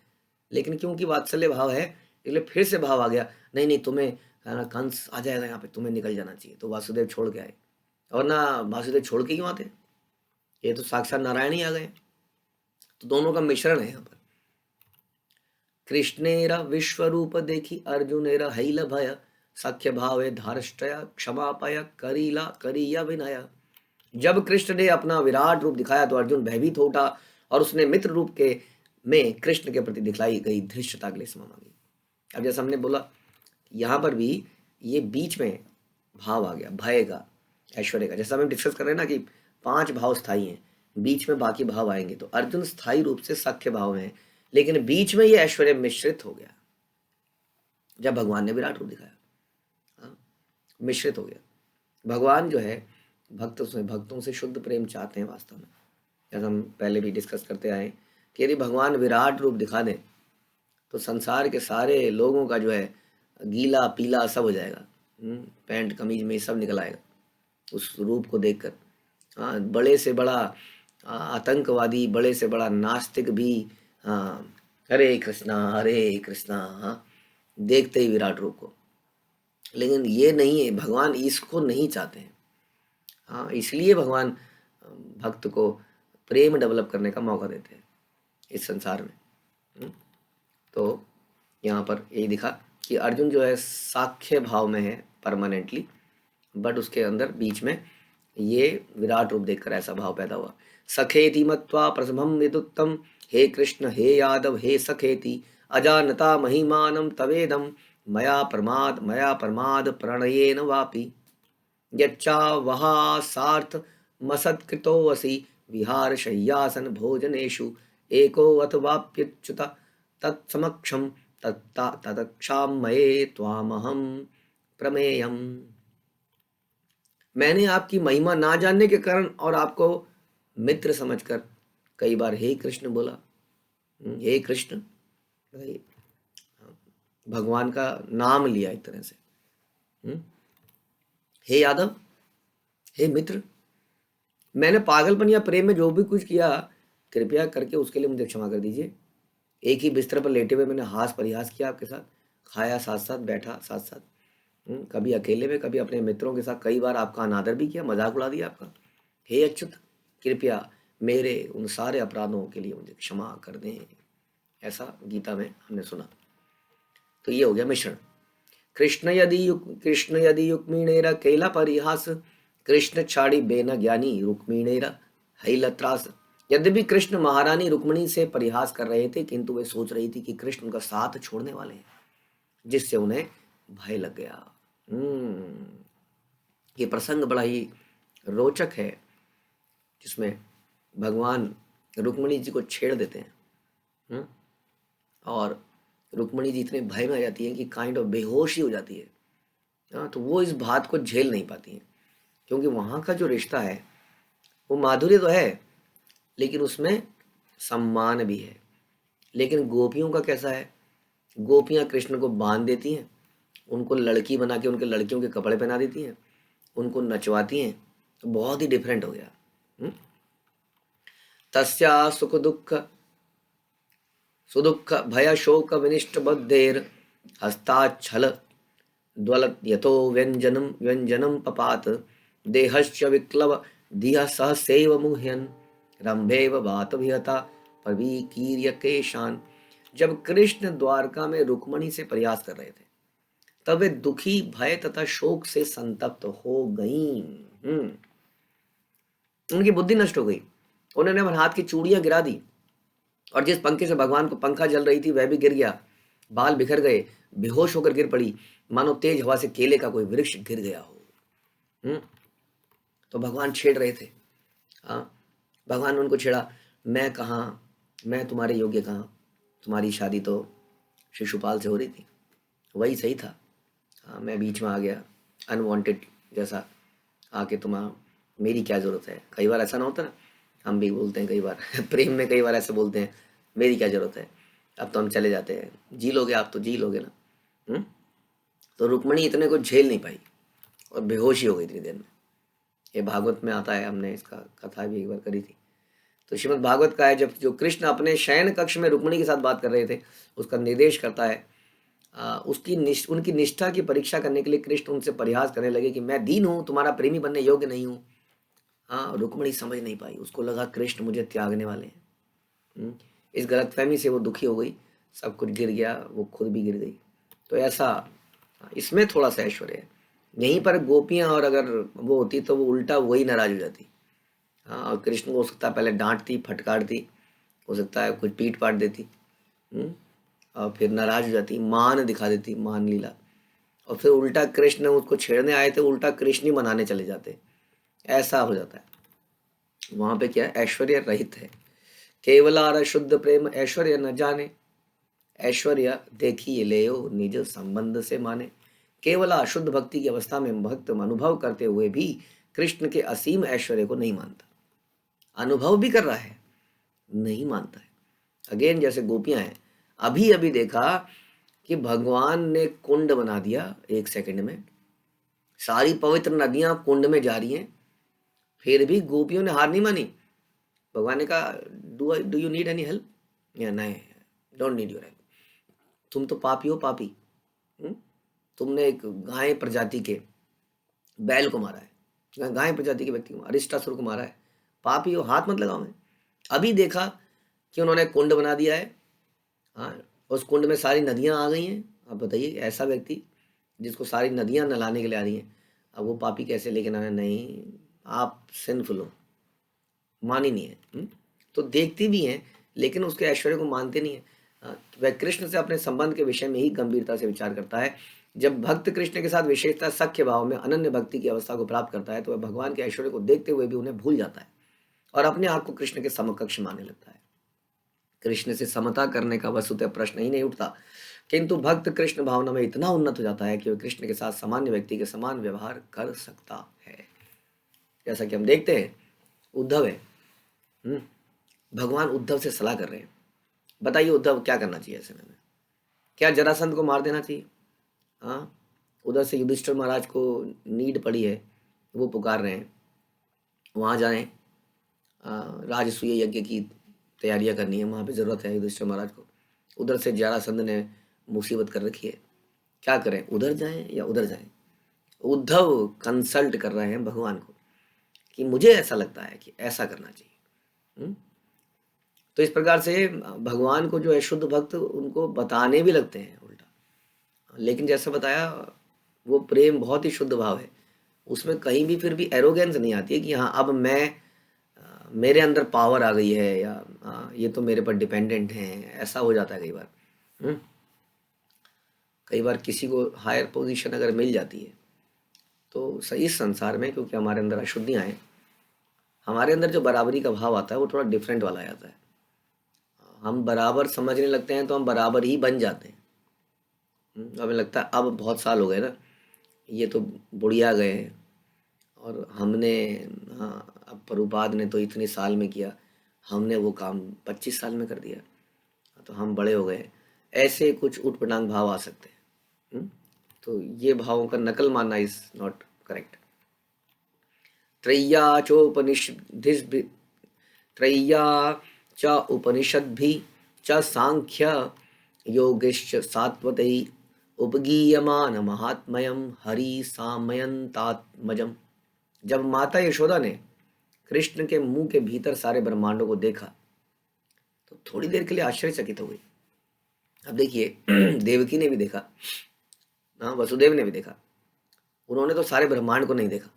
Speaker 2: लेकिन क्योंकि वात्सल्य भाव है, इसलिए फिर से भाव आ गया, नहीं नहीं तुम्हें कंस आ जाएगा यहाँ पे, तुम्हें निकल जाना चाहिए। तो वासुदेव छोड़ के आए। और ना वासुदेव छोड़ के क्यों आते, ये तो साक्षात नारायण ही आ गए। तो दोनों का मिश्रण है यहाँ पर। कृष्णेरा विश्वरूप देखी अर्जुनेरा हैल भय, सख्य भावे धारष्टया क्षमा पाया करीला करिया विनया। जब कृष्ण ने अपना विराट रूप दिखाया तो अर्जुन भयभीत हो उठा और उसने मित्र रूप के में कृष्ण के प्रति दिखलाई गई धृष्टता के लिए क्षमा मांगी। अब जैसा हमने बोला, यहाँ पर भी ये बीच में भाव आ गया भय का, ऐश्वर्य का। जैसा हम डिस्कस कर रहे हैं ना कि 5 भाव स्थायी हैं, बीच में बाकी भाव आएंगे। तो अर्जुन स्थायी रूप से सख्य भाव में है, लेकिन बीच में ये ऐश्वर्य मिश्रित हो गया जब भगवान ने विराट रूप दिखाया। हाँ, मिश्रित हो गया। भगवान जो है भक्तों से शुद्ध प्रेम चाहते हैं वास्तव में। जैसा हम पहले भी डिस्कस करते आए कि यदि भगवान विराट रूप दिखा दें तो संसार के सारे लोगों का जो है गीला पीला सब हो जाएगा, पैंट कमीज में सब निकल आएगा उस रूप को देखकर। हाँ, बड़े से बड़ा आतंकवादी, बड़े से बड़ा नास्तिक भी, हाँ, हरे कृष्णा, हाँ, देखते ही विराट रूप को। लेकिन ये नहीं है, भगवान इसको नहीं चाहते हैं। हाँ, इसलिए भगवान भक्त को प्रेम डेवलप करने का मौका देते हैं इस संसार में। तो यहाँ पर यही दिखा कि अर्जुन जो है साख्य भाव में है परमानेंटली, बट उसके अंदर बीच में ये विराट रूप देखकर ऐसा भाव पैदा हुआ। सखेति मत्वा प्रथमं विदुत्तम, हे कृष्ण हे यादव हे सखेति, अजानता महिमानं तवेदं, मया प्रमाद प्रणयेन वापि, यच्चा वहा सार्थ मसत्कृतोऽसि, विहार शय्यासन भोजनेषु, एको अथवाप्युच्युत तत्समक्षम तत्क्षामये त्वामहं प्रमेयम्। मैंने आपकी महिमा ना जानने के कारण और आपको मित्र समझकर कई बार हे कृष्ण बोला। हे कृष्ण, भगवान का नाम लिया एक तरह से। हे यादव, हे मित्र, मैंने पागलपन या प्रेम में जो भी कुछ किया कृपया करके उसके लिए मुझे क्षमा कर दीजिए। एक ही बिस्तर पर लेटे हुए मैंने हास परिहास किया आपके साथ, खाया साथ साथ, बैठा साथ साथ, कभी अकेले में कभी अपने मित्रों के साथ, कई बार आपका अनादर भी किया, मजाक उड़ा दिया आपका। हे अच्युत, कृपया मेरे उन सारे अपराधों के लिए मुझे क्षमा कर दें, ऐसा गीता में हमने सुना। तो ये हो गया मिश्रण। कृष्ण यदि रुक्मिणेरा कैला परिहास, कृष्ण छाड़ी बेन ज्ञानी रुक्मिणेरा हैलत्रास। यद्यपि कृष्ण महारानी रुक्मिणी से परिहास कर रहे थे, किंतु वे सोच रही थी कि कृष्ण उनका साथ छोड़ने वाले हैं, जिससे उन्हें भय लग गया। ये प्रसंग बड़ा ही रोचक है, जिसमें भगवान रुक्मिणी जी को छेड़ देते हैं और रुक्मिणी जी इतने भय में आ जाती है कि काइंड ऑफ बेहोश ही हो जाती है। हाँ, तो वो इस बात को झेल नहीं पाती हैं, क्योंकि वहाँ का जो रिश्ता है वो माधुर्य तो है, लेकिन उसमें सम्मान भी है। लेकिन गोपियों का कैसा है, गोपियाँ कृष्ण को बांध देती हैं, उनको लड़की बना के उनके लड़कियों के कपड़े पहना देती हैं, उनको नचवाती हैं। तो बहुत ही डिफरेंट हो गया। तस्या सुदुःख भय शोक विनिष्ट बद्धेर, हस्ताच्छल द्वलत यतो व्यंजनम पपात, देहश्च विक्लव धिया सहसैव मुह्यन्, रंभेव वात विहता पवीकीर्य केशान। जब कृष्ण द्वारका में रुक्मणी से प्रयास कर रहे थे, तब वे दुखी, भय तथा शोक से संतप्त हो गईं। उनकी बुद्धि नष्ट हो गई। उन्होंने अपने हाथ की चूड़ियां गिरा दी और जिस पंखे से भगवान को पंखा जल रही थी वह भी गिर गया। बाल बिखर गए, बेहोश होकर गिर पड़ी, मानो तेज हवा से केले का कोई वृक्ष गिर गया हो। हम्म तो भगवान छेड़ रहे थे। हाँ, भगवान ने उनको छेड़ा, मैं कहाँ, मैं तुम्हारे योग्य कहाँ, तुम्हारी शादी तो शिशुपाल से हो रही थी, वही सही था। हाँ, मैं बीच में आ गया, अनवांटेड जैसा आके तुम्हारा, मेरी क्या ज़रूरत है। कई बार ऐसा ना होता ना, हम भी बोलते हैं कई बार प्रेम में कई बार ऐसे बोलते हैं, मेरी क्या ज़रूरत है, अब तो हम चले जाते हैं, जी लोगे आप तो जी लोगे ना। तो रुक्मणी इतने को झेल नहीं पाई और बेहोश ही हो गई इतनी देर में। ये भागवत में आता है, हमने इसका कथा भी एक बार करी थी। तो श्रीमद् भागवत का है, जब जो कृष्ण अपने शयन कक्ष में रुक्मणी के साथ बात कर रहे थे, उसका निर्देश करता है। उनकी निष्ठा की परीक्षा करने के लिए कृष्ण उनसे परिहास करने लगे कि मैं दीन हूँ, तुम्हारा प्रेमी बनने योग्य नहीं हूँ। हाँ, रुक्मणी समझ नहीं पाई, उसको लगा कृष्ण मुझे त्यागने वाले हैं। इस गलतफहमी से वो दुखी हो गई, सब कुछ गिर गया, वो खुद भी गिर गई। तो ऐसा इसमें थोड़ा सा ऐश्वर्य है। यहीं पर गोपियां और अगर वो होती तो वो उल्टा वही नाराज हो जाती। हाँ, और कृष्ण को हो सकता है पहले डांटती, फटकारती, हो सकता है कुछ पीट पाट देती, और फिर नाराज हो जाती, मान दिखा देती, मान लीला। और फिर उल्टा कृष्ण उसको छेड़ने आए थे, उल्टा कृष्ण ही मनाने चले जाते। ऐसा हो जाता है। वहां पे क्या है, ऐश्वर्य रहित है। केवलार शुद्ध प्रेम ऐश्वर्य न जाने, ऐश्वर्य देखिए लेयो निज संबंध से माने। केवल अशुद्ध भक्ति की अवस्था में भक्त अनुभव करते हुए भी कृष्ण के असीम ऐश्वर्य को नहीं मानता। अनुभव भी कर रहा है, नहीं मानता है। अगेन जैसे गोपियां हैं, अभी अभी देखा कि भगवान ने कुंड बना दिया 1 सेकंड में, सारी पवित्र नदियां कुंड में जा रही हैं, फिर भी गोपियों ने हार नहीं मानी। भगवान ने कहा, do you need any help, या नहीं, डोंट नीड योर हेल्प, तुम तो पापी हो, पापी। तुमने एक गाय प्रजाति के बैल को मारा है, गाय प्रजाति के व्यक्ति को, अरिष्टासुर को मारा है, पापी हो, हाथ मत लगाओ। मैं अभी देखा कि उन्होंने कुंड बना दिया है। हाँ, उस कुंड में सारी नदियां आ गई हैं। अब बताइए, ऐसा व्यक्ति जिसको सारी नदियां नहलाने के लिए आ रही हैं, अब वो पापी कैसे लेकिन आना, नहीं आप सिंफुल हो, मान ही नहीं है। तो देखती भी हैं लेकिन उसके ऐश्वर्य को मानते नहीं है। वह कृष्ण से अपने संबंध के विषय में ही गंभीरता से विचार करता है। जब भक्त कृष्ण के साथ विशेषता सख्य भाव में अनन्य भक्ति की अवस्था को प्राप्त करता है तो वह भगवान के ऐश्वर्य को देखते हुए भी उन्हें भूल जाता है और अपने आप को कृष्ण के समकक्ष मानने लगता है। कृष्ण से समता करने का वस्तुतः प्रश्न ही नहीं उठता, किंतु भक्त कृष्ण भावना में इतना उन्नत हो जाता है कि वह कृष्ण के साथ सामान्य व्यक्ति के समान व्यवहार कर सकता है। जैसा कि हम देखते हैं, उद्धव है, भगवान उद्धव से सलाह कर रहे हैं, बताइए उद्धव क्या करना चाहिए ऐसे में? क्या जरासंध को मार देना चाहिए? हाँ, उधर से युधिष्ठिर महाराज को नीड पड़ी है, वो पुकार रहे हैं, वहाँ जाएं, राजसूय यज्ञ की तैयारियां करनी है, वहाँ पे ज़रूरत है युधिष्ठिर महाराज को। उधर से जरासंध ने मुसीबत कर रखी है, क्या करें, उधर जाएं या उधर जाएं? उद्धव कंसल्ट कर रहे हैं भगवान को कि मुझे ऐसा लगता है कि ऐसा करना चाहिए। तो इस प्रकार से भगवान को जो है शुद्ध भक्त उनको बताने भी लगते हैं उल्टा। लेकिन जैसा बताया, वो प्रेम बहुत ही शुद्ध भाव है, उसमें कहीं भी फिर भी एरोगेंस नहीं आती है कि हाँ अब मैं मेरे अंदर पावर आ गई है, या ये तो मेरे पर डिपेंडेंट हैं, ऐसा हो जाता है कई बार। कई बार किसी को हायर पोजीशन अगर मिल जाती है तो सही, इस संसार में क्योंकि हमारे अंदर अशुद्धियाँ हैं, हमारे अंदर जो बराबरी का भाव आता है वो थोड़ा डिफरेंट वाला आता है। हम बराबर समझने लगते हैं तो हम बराबर ही बन जाते हैं। हमें लगता है अब बहुत साल हो गए ना, ये तो बुढ़िया गए हैं और हमने, हाँ अब प्रभुपाद ने तो इतने साल में किया, हमने वो काम 25 साल में कर दिया, तो हम बड़े हो गए। ऐसे कुछ उटपटांग भाव आ सकते हैं। तो ये भावों का नकल मानना इज नॉट करेक्ट। त्रय्या चोपनिषद्भिः त्रय्या च उपनिषद्भिः च सांख्य योगिश्च सात्वतै उपगीयमान महात्म्यम हरि सामयंतात्मजम। जब माता यशोदा ने कृष्ण के मुंह के भीतर सारे ब्रह्मांडों को देखा तो थोड़ी देर के लिए आश्चर्यचकित हो गई। अब देखिए देवकी ने भी देखा, हाँ वसुदेव ने भी देखा, उन्होंने तो सारे ब्रह्मांड को नहीं देखा,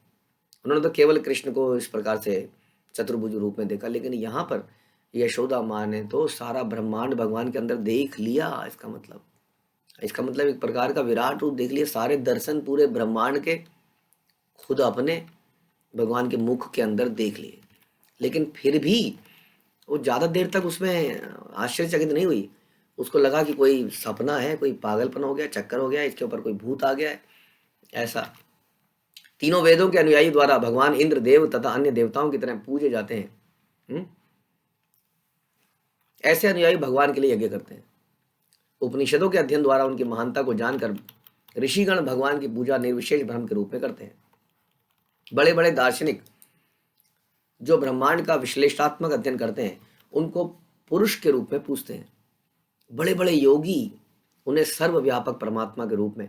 Speaker 2: उन्होंने तो केवल कृष्ण को इस प्रकार से चतुर्भुज रूप में देखा। लेकिन यहाँ पर यशोदा माँ ने तो सारा ब्रह्मांड भगवान के अंदर देख लिया। इसका मतलब एक प्रकार का विराट रूप देख लिया, सारे दर्शन पूरे ब्रह्मांड के खुद अपने भगवान के मुख के अंदर देख लिए। लेकिन फिर भी वो ज़्यादा देर तक उसमें आश्चर्यचकित नहीं हुई, उसको लगा कि कोई सपना है, कोई पागलपन हो गया, चक्कर हो गया, इसके ऊपर कोई भूत आ गया है, ऐसा। तीनों वेदों के अनुयायी द्वारा भगवान इंद्र देव तथा अन्य देवताओं की तरह पूजे जाते हैं। ऐसे अनुयायी भगवान के लिए यज्ञ करते हैं। उपनिषदों के अध्ययन द्वारा उनकी महानता को जानकर ऋषिगण भगवान की पूजा निर्विशेष ब्रह्म के रूप में करते हैं। बड़े बड़े दार्शनिक जो ब्रह्मांड का विश्लेषणात्मक अध्ययन करते हैं उनको पुरुष के रूप में पूजते हैं। बड़े बड़े योगी उन्हें सर्वव्यापक परमात्मा के रूप में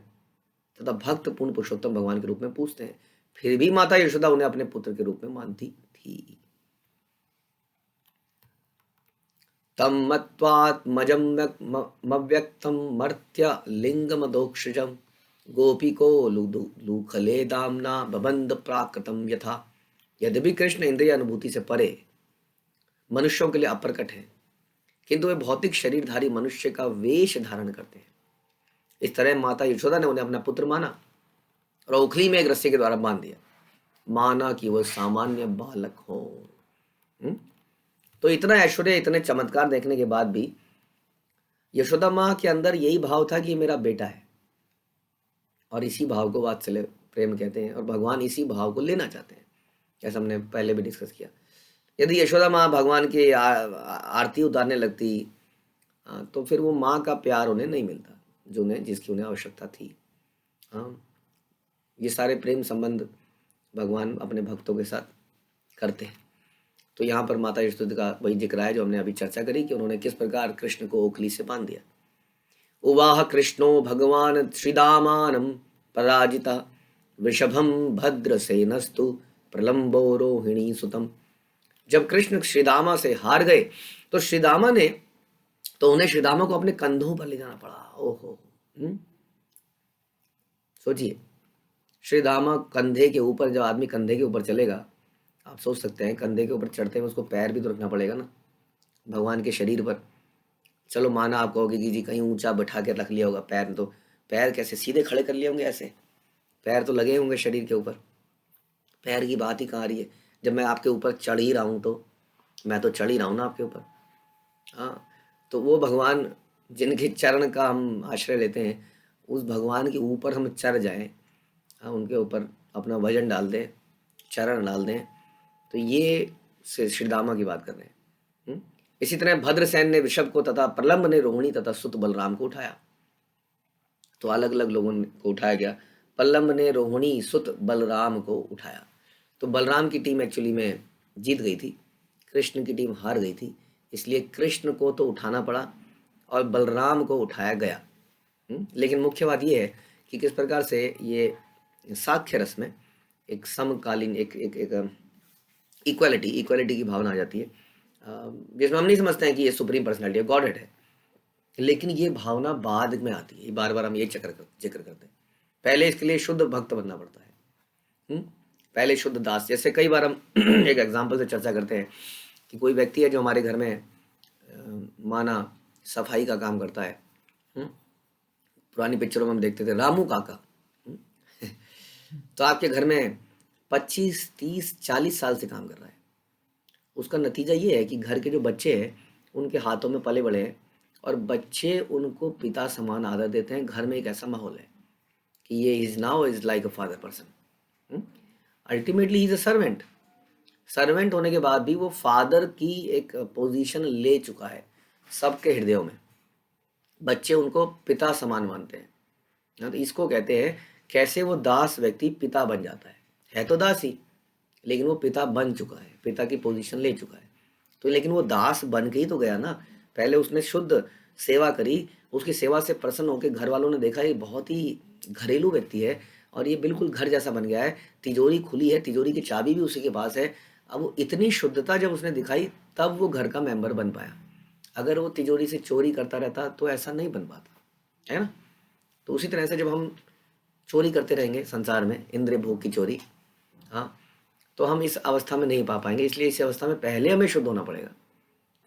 Speaker 2: तथा भक्त पूर्ण पुरुषोत्तम भगवान के रूप में पूजते हैं। फिर भी माता यशोदा उन्हें अपने पुत्र के रूप में मानती थी। तम मत्वात्मजमव्यक्तम मर्त्य लिंगमदोक्षजम गोपिको लूखले दामना बबंध प्राकृतम यथा। यद्यपि कृष्ण इंद्रिय अनुभूति से परे मनुष्यों के लिए अप्रकट है, किंतु वे भौतिक शरीरधारी मनुष्य का वेश धारण करते हैं। इस तरह माता यशोदा ने उन्हें अपना पुत्र माना और ओखली में एक रस्सी के द्वारा बांध दिया, माना कि वह सामान्य बालक हो। तो इतना ऐश्वर्य, इतने चमत्कार देखने के बाद भी यशोदा माँ के अंदर यही भाव था कि मेरा बेटा है, और इसी भाव को वात्सल्य प्रेम कहते हैं, और भगवान इसी भाव को लेना चाहते हैं, जैसा हमने पहले भी डिस्कस किया। यदि यशोदा माँ भगवान की आरती उतारने लगती तो फिर वो माँ का प्यार उन्हें नहीं मिलता जिसकी उन्हें आवश्यकता थी। हाँ, ये सारे प्रेम संबंध भगवान अपने भक्तों के साथ करते हैं। तो यहाँ पर माता यशोदा का वही जिक्र है जो हमने अभी चर्चा करी कि उन्होंने किस प्रकार कृष्ण को ओखली से बांध दिया। उवाह कृष्णो भगवान श्रीदामानं पराजिता वृषभम भद्रसेनस्तु प्रलंबो रोहिणी सुतम। जब कृष्ण श्रीदामा से हार गए तो उन्हें श्रीदामा को अपने कंधों पर ले जाना पड़ा। ओहो, सोचिए, श्रीदामा कंधे के ऊपर, जब आदमी कंधे के ऊपर चलेगा, आप सोच सकते हैं कंधे के ऊपर चढ़ते हुए उसको पैर भी तो रखना पड़ेगा ना भगवान के शरीर पर। चलो माना आप कहोगे कि जी कहीं ऊंचा बैठा के रख लिया होगा पैर, तो पैर कैसे सीधे खड़े कर लिए होंगे? ऐसे पैर तो लगे होंगे शरीर के ऊपर, पैर की बात ही कहाँ आ रही है। जब मैं आपके ऊपर चढ़ ही रहा हूँ तो मैं तो चढ़ ही रहा हूँ ना आपके ऊपर। हाँ, तो वो भगवान जिनके चरण का हम आश्रय लेते हैं, उस भगवान के ऊपर हम चढ़ जाएं, हाँ, उनके ऊपर अपना वजन डाल दें, चरण डाल दें, तो ये श्रीदामा की बात कर रहे हैं। इसी तरह भद्रसेन ने वृषभ को तथा प्रलंब ने रोहिणी तथा सुत बलराम को उठाया। तो अलग अलग लोगों को उठाया गया। प्रलंब ने रोहिणी सुत बलराम को उठाया। तो बलराम की टीम एक्चुअली में जीत गई थी, कृष्ण की टीम हार गई थी, इसलिए कृष्ण को तो उठाना पड़ा और बलराम को उठाया गया। लेकिन मुख्य बात यह है कि किस प्रकार से ये साख्य रस में एक समकालीन एक एक एक इक्वालिटी की भावना आ जाती है, जिसमें हम नहीं समझते हैं कि ये सुप्रीम पर्सनैलिटी है, गॉडेड है, लेकिन ये भावना बाद में आती है। बार बार हम ये जिक्र करते हैं। पहले इसके लिए शुद्ध भक्त बनना पड़ता है, पहले शुद्ध दास। जैसे कई बार हम एक एग्जाम्पल से चर्चा करते हैं कि कोई व्यक्ति है जो हमारे घर में माना सफाई का काम करता है। पुरानी पिक्चरों में हम देखते थे रामू काका। तो आपके घर में 25, 30, 40 साल से काम कर रहा है। उसका नतीजा ये है कि घर के जो बच्चे हैं उनके हाथों में पले बड़े हैं और बच्चे उनको पिता समान आदर देते हैं। घर में एक ऐसा माहौल है कि ये is now is like a father person. Ultimately is a servant होने के बाद भी वो फादर की एक पोजीशन ले चुका है सबके हृदयों में। बच्चे उनको पिता समान मानते हैं। तो इसको कहते हैं कैसे वो दास व्यक्ति पिता बन जाता है तो दास ही, लेकिन वो पिता बन चुका है, पिता की पोजीशन ले चुका है। तो लेकिन वो दास बन के ही तो गया ना। पहले उसने शुद्ध सेवा करी, उसकी सेवा से प्रसन्न होकर घर वालों ने देखा ये बहुत ही घरेलू व्यक्ति है और ये बिल्कुल घर जैसा बन गया है, तिजोरी खुली है, तिजोरी की चाबी भी उसी के पास है। अब वो इतनी शुद्धता जब उसने दिखाई तब वो घर का मेंबर बन पाया। अगर वो तिजोरी से चोरी करता रहता तो ऐसा नहीं बन पाता, है ना। तो उसी तरह से जब हम चोरी करते रहेंगे संसार में, इंद्रिय भोग की चोरी, हाँ, तो हम इस अवस्था में नहीं पा पाएंगे। इसलिए इस अवस्था में पहले हमें शुद्ध होना पड़ेगा।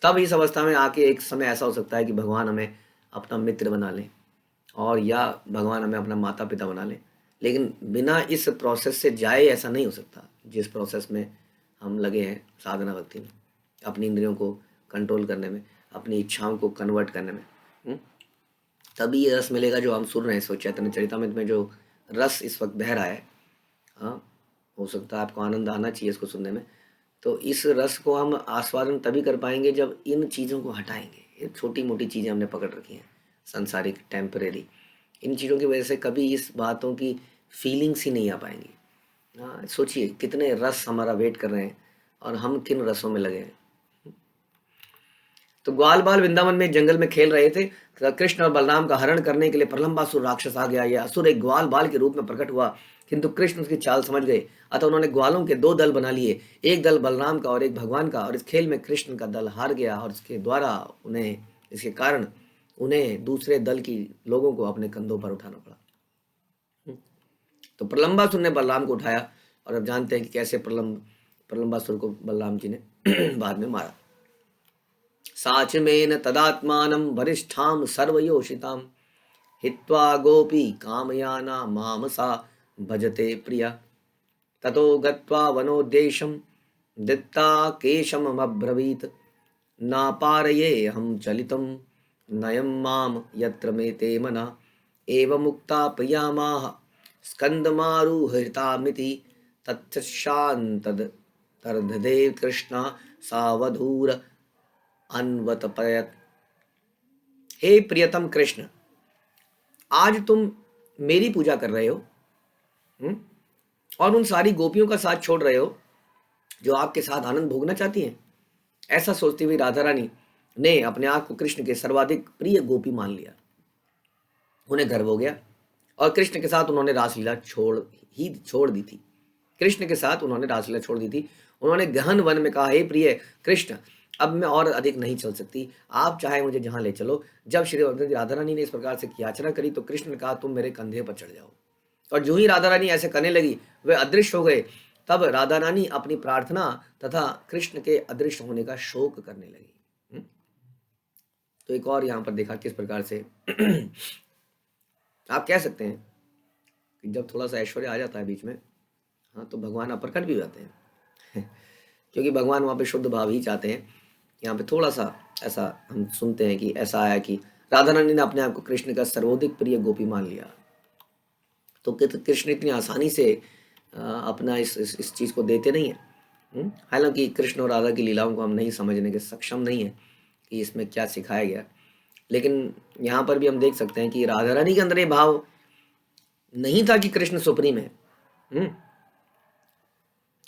Speaker 2: तब इस अवस्था में आके एक समय ऐसा हो सकता है कि भगवान हमें अपना मित्र बना लें, और या भगवान हमें अपना माता पिता बना लें। लेकिन बिना इस प्रोसेस से जाए ऐसा नहीं हो सकता, जिस प्रोसेस में हम लगे हैं साधना भक्ति में, अपनी इंद्रियों को कंट्रोल करने में, अपनी इच्छाओं को कन्वर्ट करने में। तभी ये रस मिलेगा जो हम सुन रहे हैं। इस वक्त चैतन्य चरितामृत में जो रस इस वक्त बह रहा है, हाँ, हो सकता है आपको आनंद आना चाहिए इसको सुनने में। तो इस रस को हम आस्वादन तभी कर पाएंगे जब इन चीज़ों को हटाएंगे। ये छोटी मोटी चीज़ें हमने पकड़ रखी हैं, सांसारिक, टेम्परेरी, इन चीज़ों की वजह से कभी इस बातों की फीलिंग्स ही नहीं आ पाएंगी। हाँ, सोचिए कितने रस हमारा वेट कर रहे हैं और हम किन रसों में लगे हैं। तो ग्वाल बाल वृंदावन में जंगल में खेल रहे थे। कृष्ण और बलराम का हरण करने के लिए प्रलंबासुर राक्षस आ गया। यह असुर एक ग्वाल बाल के रूप में प्रकट हुआ, किंतु कृष्ण उसकी चाल समझ गए। अतः उन्होंने ग्वालों के दो दल बना लिए, एक दल बलराम का और एक भगवान का। और इस खेल में कृष्ण का दल हार गया और इसके कारण उन्हें दूसरे दल की लोगों को अपने कंधों पर उठाना पड़ा। तो प्रलंबासुर ने बलराम को उठाया, और अब जानते हैं कि कैसे प्रलंबासुर को बलराम जी ने बाद में मारा। साचमेन तदात्मानं वरिष्ठां सर्वयोषितां हित्वा गोपी कामयाना माम सा भजते प्रिया। ततो गत्वा वनोद्देशं दत्ता केशमब्रवीत नापारये हम चलितं नयं माम यत्र मे ते मना। एवमुक्ता प्रियामाह स्कन्दमारुहृतामिति तच्छान्तदर्धदे कृष्णा सावधूर अन्वतपयत। हे प्रियतम कृष्ण, आज तुम मेरी पूजा कर रहे हो, और उन सारी गोपियों का साथ छोड़ रहे हो जो आपके साथ आनंद भोगना चाहती हैं। ऐसा सोचती हुई राधा रानी ने अपने आप को कृष्ण के सर्वाधिक प्रिय गोपी मान लिया। उन्हें गर्व हो गया, और कृष्ण के साथ उन्होंने रासलीला छोड़ दी थी। कृष्ण के साथ उन्होंने रासलीला छोड़ दी थी। उन्होंने गहन वन में कहा, हे प्रिय कृष्ण, अब मैं और अधिक नहीं चल सकती, आप चाहे मुझे जहां ले चलो। जब श्री राधा रानी ने इस प्रकार से याचना करी तो कृष्ण ने कहा, तुम मेरे कंधे पर चढ़ जाओ। और जो ही राधा रानी ऐसे करने लगी, वे अदृश्य हो गए। तब राधा रानी अपनी प्रार्थना तथा कृष्ण के अदृश्य होने का शोक करने लगी। तो एक और यहाँ पर देखा किस प्रकार से आप कह सकते हैं कि जब थोड़ा सा ऐश्वर्य आ जाता है बीच में, हाँ, तो भगवान अप्रकट भी हो जाते हैं क्योंकि भगवान वहाँ पे शुद्ध भाव ही चाहते हैं। यहाँ पे थोड़ा सा ऐसा हम सुनते हैं कि ऐसा आया कि राधा रानी ने अपने आप को कृष्ण का सर्वाधिक प्रिय गोपी मान लिया। तो कृष्ण इतनी आसानी से अपना इस चीज़ को देते नहीं है। हालांकि कृष्ण और राधा की लीलाओं को हम नहीं समझने के सक्षम नहीं है कि इसमें क्या सिखाया गया, लेकिन यहाँ पर भी हम देख सकते हैं कि राधा रानी के अंदर ये भाव नहीं था कि कृष्ण सुप्रीम है।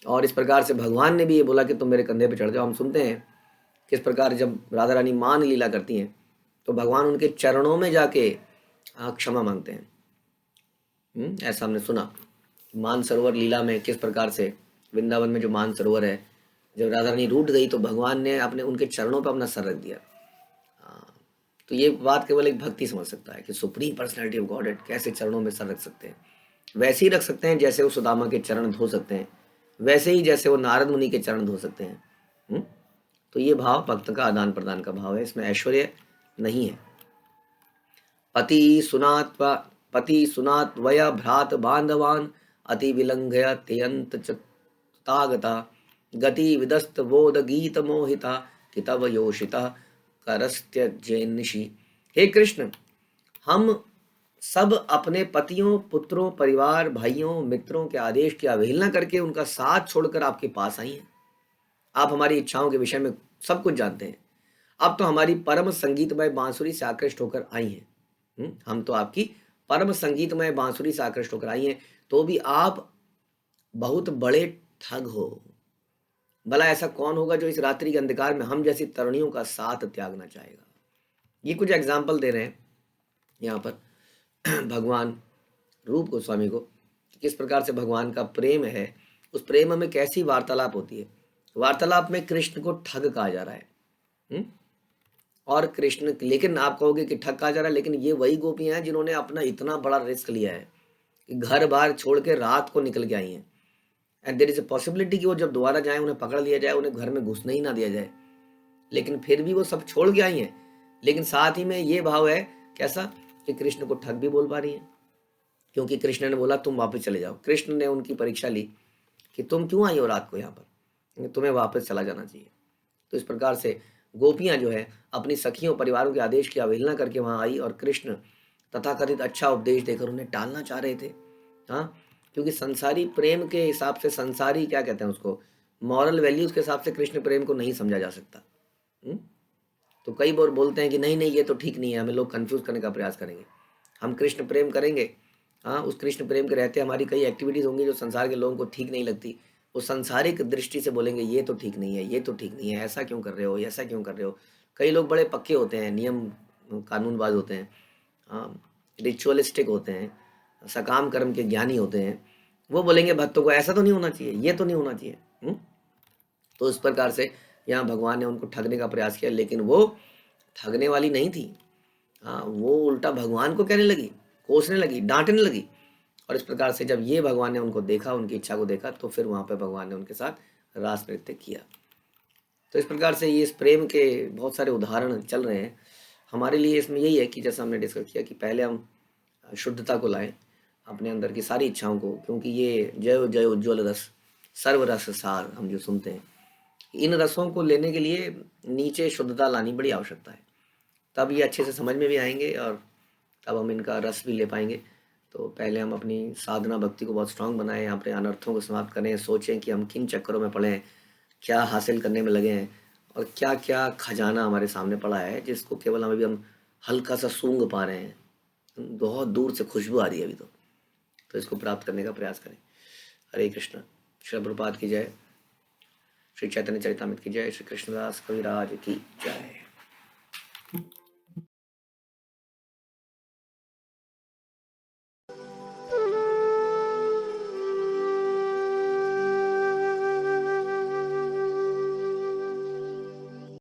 Speaker 2: और इस प्रकार से भगवान ने भी ये बोला कि तुम मेरे कंधे पे चढ़ जाओ। हम सुनते हैं किस प्रकार जब राधा रानी मान लीला करती हैं तो भगवान उनके चरणों में जाके क्षमा मांगते हैं। ऐसा हमने सुना। मान सरोवर लीला में किस प्रकार से वृंदावन में जो मान सरोवर है, जब राधा रानी रूठ गई तो भगवान ने अपने उनके चरणों पर अपना सर रख दिया। तो ये बात केवल एक भक्ति समझ सकता है कि सुप्रीम पर्सनैलिटी ऑफ गॉड कैसे चरणों में सर रख सकते हैं। वैसे ही रख सकते हैं जैसे वो सुदामा के चरण धो सकते हैं, वैसे ही जैसे वो नारद मुनि के चरण धो सकते हैं। तो ये भाव भक्त का आदान प्रदान का भाव है, इसमें ऐश्वर्य नहीं है। पति सुनात वय भ्रात बांधवान अति विलंघय त्यंत तागता गति विदस्त बोध गीत मोहिता कितव योषिता करस्त्य जैनिषि। हे कृष्ण, हम सब अपने पतियों, पुत्रों, परिवार, भाइयों, मित्रों के आदेश की अवहेलना करके उनका साथ छोड़कर आपके पास आई हैं। आप हमारी इच्छाओं के विषय में सब कुछ जानते हैं। अब तो हमारी परम संगीतमय बांसुरी से आकृष्ट होकर आई हैं। हम तो आपकी परम संगीतमय बांसुरी से आकृष्ट होकर आई हैं, तो भी आप बहुत बड़े ठग हो। भला ऐसा कौन होगा जो इस रात्रि के अंधकार में हम जैसी तरुणियों का साथ त्यागना चाहेगा। ये कुछ एग्जाम्पल दे रहे हैं यहाँ पर भगवान रूप गोस्वामी को, किस प्रकार से भगवान का प्रेम है, उस प्रेम में कैसी वार्तालाप होती है। वार्तालाप में कृष्ण को ठग कहा जा रहा है। और कृष्ण, लेकिन आप कहोगे कि ठग कहा जा रहा है, लेकिन ये वही गोपियां हैं जिन्होंने अपना इतना बड़ा रिस्क लिया है कि घर बार छोड़ के रात को निकल के आई हैं। And there is a possibility कि वो जब दोबारा जाए उन्हें पकड़ लिया जाए, उन्हें घर में घुसने ही ना दिया जाए, लेकिन फिर भी वो सब छोड़ के आई हैं। लेकिन साथ ही में ये भाव है कैसा, कि कृष्ण को ठग भी बोल पा रही हैं, क्योंकि कृष्ण ने बोला तुम वापस चले जाओ। कृष्ण ने उनकी परीक्षा ली कि तुम क्यों आई हो रात को यहाँ पर, तुम्हें वापस चला जाना चाहिए। तो इस प्रकार से गोपियां जो है अपनी सखियों परिवारों के आदेश की अवहेलना करके वहां आई, और कृष्ण तथाकथित अच्छा उपदेश देकर उन्हें टालना चाह रहे थे। हाँ, क्योंकि संसारी प्रेम के हिसाब से, संसारी क्या कहते हैं उसको, मॉरल वैल्यूज के हिसाब से कृष्ण प्रेम को नहीं समझा जा सकता। हम्म? तो कई बार बोलते हैं कि नहीं नहीं ये तो ठीक नहीं है, हमें लोग कंफ्यूज करने का प्रयास करेंगे। हम कृष्ण प्रेम करेंगे, हाँ, उस कृष्ण प्रेम के रहते हमारी कई एक्टिविटीज़ होंगी जो संसार के लोगों को ठीक नहीं लगती। वो सांसारिक दृष्टि से बोलेंगे ये तो ठीक नहीं है, ये तो ठीक नहीं है, ऐसा क्यों कर रहे हो, ऐसा क्यों कर रहे हो। कई लोग बड़े पक्के होते हैं, नियम कानूनबाज होते हैं, हाँ, रिचुअलिस्टिक होते हैं, सकाम कर्म के ज्ञानी होते हैं। वो बोलेंगे भक्तों को ऐसा तो नहीं होना चाहिए, ये तो नहीं होना चाहिए। तो इस प्रकार से यहाँ भगवान ने उनको ठगने का प्रयास किया, लेकिन वो ठगने वाली नहीं थी। हाँ, वो उल्टा भगवान को कहने लगी, कोसने लगी, डांटने लगी। और इस प्रकार से जब ये भगवान ने उनको देखा, उनकी इच्छा को देखा, तो फिर वहाँ पे भगवान ने उनके साथ रास नृत्य किया। तो इस प्रकार से ये इस प्रेम के बहुत सारे उदाहरण चल रहे हैं। हमारे लिए इसमें यही है कि जैसा हमने डिस्कस किया कि पहले हम शुद्धता को लाएं अपने अंदर की सारी इच्छाओं को, क्योंकि ये जय जय उज्ज्वल रस सर्व रस सार हम जो सुनते हैं, इन रसों को लेने के लिए नीचे शुद्धता लानी बड़ी आवश्यकता है। तब ये अच्छे से समझ में भी आएंगे और तब हम इनका रस भी ले पाएंगे। तो पहले हम अपनी साधना भक्ति को बहुत स्ट्रांग बनाएं, अपने अनर्थों को समाप्त करें, सोचें कि हम किन चक्करों में पड़े हैं, क्या हासिल करने में लगे हैं, और क्या क्या खजाना हमारे सामने पड़ा है जिसको केवल हम हल्का सा सूंघ पा रहे हैं, बहुत दूर से खुशबू आ रही है अभी तो इसको प्राप्त करने का प्रयास करें। हरे कृष्ण। श्री प्रभुपाद की जय, श्री चैतन्य चरितामृत की जय, श्री कृष्णदास कविराज की जय।